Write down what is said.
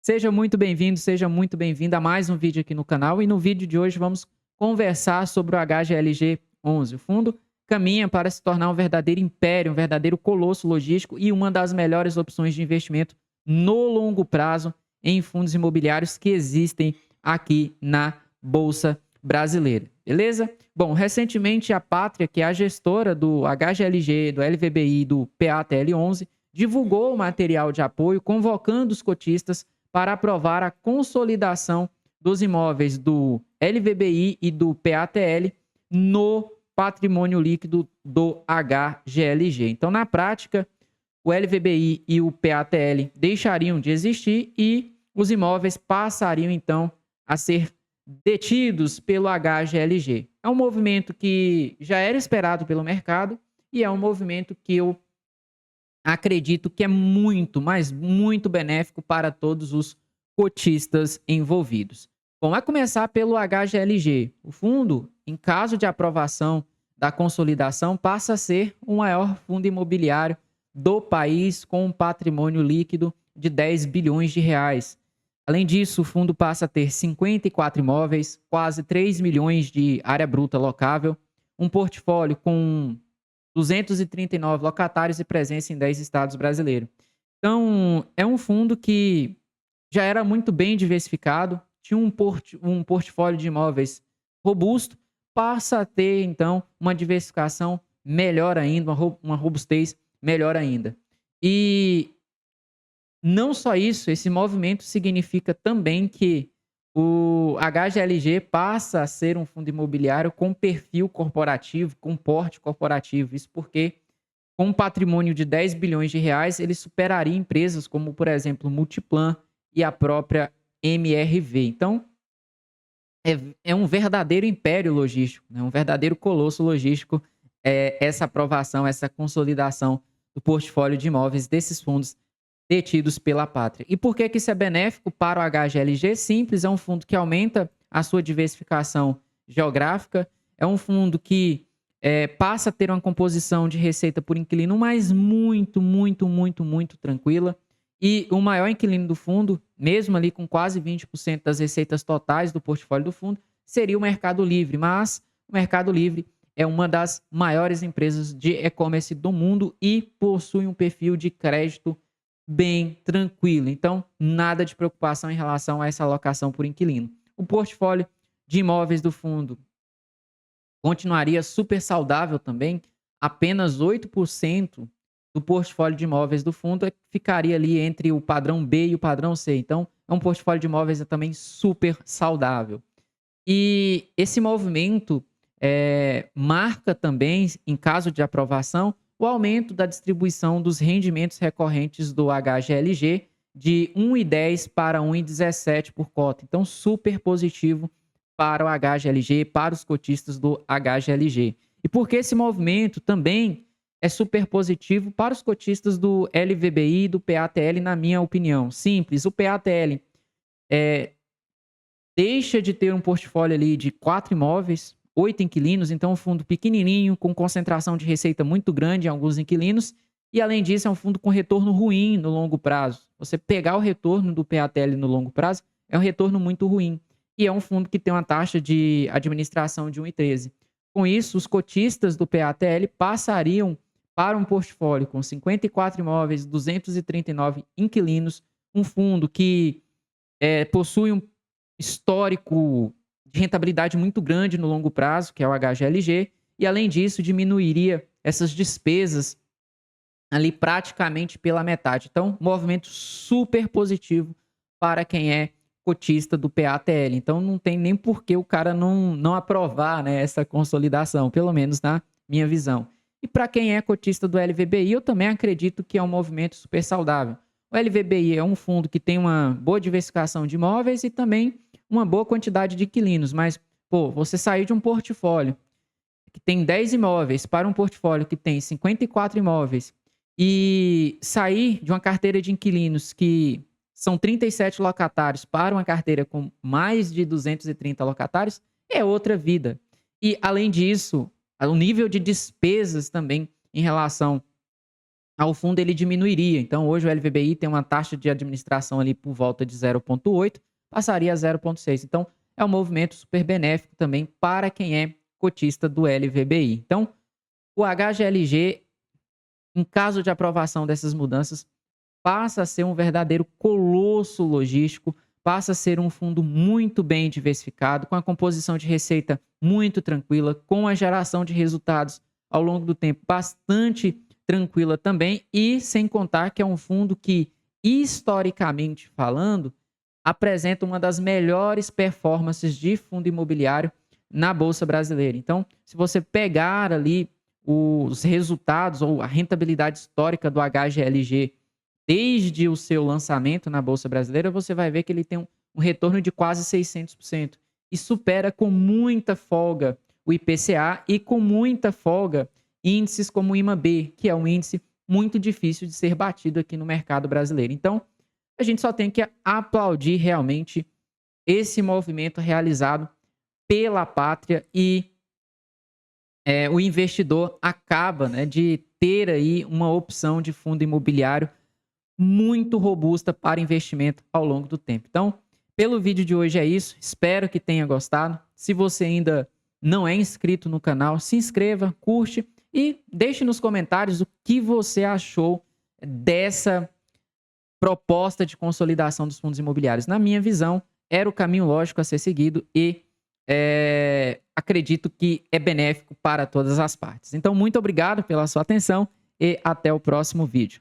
Seja muito bem-vindo, seja muito bem-vinda a mais um vídeo aqui no canal. E no vídeo de hoje vamos conversar sobre o HGLG11. O fundo caminha para se tornar um verdadeiro império, um verdadeiro colosso logístico e uma das melhores opções de investimento no longo prazo em fundos imobiliários que existem aqui na Bolsa Brasileira. Beleza? Bom, recentemente a Pátria, que é a gestora do HGLG, do LVBI e do PATL11, divulgou o material de apoio convocando os cotistas para aprovar a consolidação dos imóveis do LVBI e do PATL no patrimônio líquido do HGLG. Então, na prática, o LVBI e o PATL deixariam de existir e os imóveis passariam, então, a ser detidos pelo HGLG. É um movimento que já era esperado pelo mercado e é um movimento que eu acredito que é muito, mas muito benéfico para todos os cotistas envolvidos. Bom, vai começar pelo HGLG. O fundo, em caso de aprovação da consolidação, passa a ser o maior fundo imobiliário do país com um patrimônio líquido de 10 bilhões de reais. Além disso, o fundo passa a ter 54 imóveis, quase 3 milhões de área bruta locável, um portfólio com 239 locatários e presença em 10 estados brasileiros. Então, é um fundo que já era muito bem diversificado, tinha um portfólio de imóveis robusto, passa a ter, então, uma diversificação melhor ainda, uma robustez melhor ainda. E não só isso, esse movimento significa também que o HGLG passa a ser um fundo imobiliário com perfil corporativo, com porte corporativo. Isso porque, com um patrimônio de 10 bilhões de reais, ele superaria empresas como, por exemplo, Multiplan e a própria MRV. Então, é um verdadeiro império logístico, né? Um verdadeiro colosso logístico, essa aprovação, essa consolidação do portfólio de imóveis desses fundos detidos pela Pátria. E por que isso é benéfico para o HGLG? Simples, é um fundo que aumenta a sua diversificação geográfica, é um fundo que passa a ter uma composição de receita por inquilino, mas muito, muito, muito, muito tranquila. E o maior inquilino do fundo, mesmo ali com quase 20% das receitas totais do portfólio do fundo, seria o Mercado Livre. Mas o Mercado Livre é uma das maiores empresas de e-commerce do mundo e possui um perfil de crédito bem tranquilo. Então, nada de preocupação em relação a essa alocação por inquilino. O portfólio de imóveis do fundo continuaria super saudável também. Apenas 8% do portfólio de imóveis do fundo ficaria ali entre o padrão B e o padrão C. Então, é um portfólio de imóveis também super saudável. E esse movimento marca também, em caso de aprovação, o aumento da distribuição dos rendimentos recorrentes do HGLG de 1,10 para 1,17 por cota. Então, super positivo para o HGLG, para os cotistas do HGLG. E por que esse movimento também é super positivo para os cotistas do LVBI e do PATL, na minha opinião? Simples, o PATL deixa de ter um portfólio ali de 4 imóveis, 8 inquilinos, então um fundo pequenininho, com concentração de receita muito grande em alguns inquilinos, e além disso é um fundo com retorno ruim no longo prazo. Você pegar o retorno do PATL no longo prazo é um retorno muito ruim, e é um fundo que tem uma taxa de administração de 1,13. Com isso, os cotistas do PATL passariam para um portfólio com 54 imóveis, 239 inquilinos, um fundo que possui um histórico de rentabilidade muito grande no longo prazo, que é o HGLG, e além disso diminuiria essas despesas ali praticamente pela metade. Então, movimento super positivo para quem é cotista do PATL. Então, não tem nem por que o cara não aprovar, né, essa consolidação, pelo menos na minha visão. E para quem é cotista do LVBI, eu também acredito que é um movimento super saudável. O LVBI é um fundo que tem uma boa diversificação de imóveis e também uma boa quantidade de inquilinos, mas, você sair de um portfólio que tem 10 imóveis para um portfólio que tem 54 imóveis e sair de uma carteira de inquilinos que são 37 locatários para uma carteira com mais de 230 locatários é outra vida. E, além disso, o nível de despesas também em relação ao fundo ele diminuiria. Então, hoje o LVBI tem uma taxa de administração ali por volta de 0,8, passaria a 0,6. Então, é um movimento super benéfico também para quem é cotista do LVBI. Então, o HGLG, em caso de aprovação dessas mudanças, passa a ser um verdadeiro colosso logístico, passa a ser um fundo muito bem diversificado, com a composição de receita muito tranquila, com a geração de resultados ao longo do tempo bastante tranquila também, e sem contar que é um fundo que, historicamente falando, apresenta uma das melhores performances de fundo imobiliário na Bolsa Brasileira. Então, se você pegar ali os resultados ou a rentabilidade histórica do HGLG desde o seu lançamento na Bolsa Brasileira, você vai ver que ele tem um retorno de quase 600% e supera com muita folga o IPCA e com muita folga índices como o IMAB, que é um índice muito difícil de ser batido aqui no mercado brasileiro. Então, a gente só tem que aplaudir realmente esse movimento realizado pela pátria e o investidor acaba, né, de ter aí uma opção de fundo imobiliário muito robusta para investimento ao longo do tempo. Então, pelo vídeo de hoje é isso. Espero que tenha gostado. Se você ainda não é inscrito no canal, se inscreva, curte e deixe nos comentários o que você achou dessa proposta de consolidação dos fundos imobiliários. Na minha visão, era o caminho lógico a ser seguido e acredito que é benéfico para todas as partes. Então, muito obrigado pela sua atenção e até o próximo vídeo.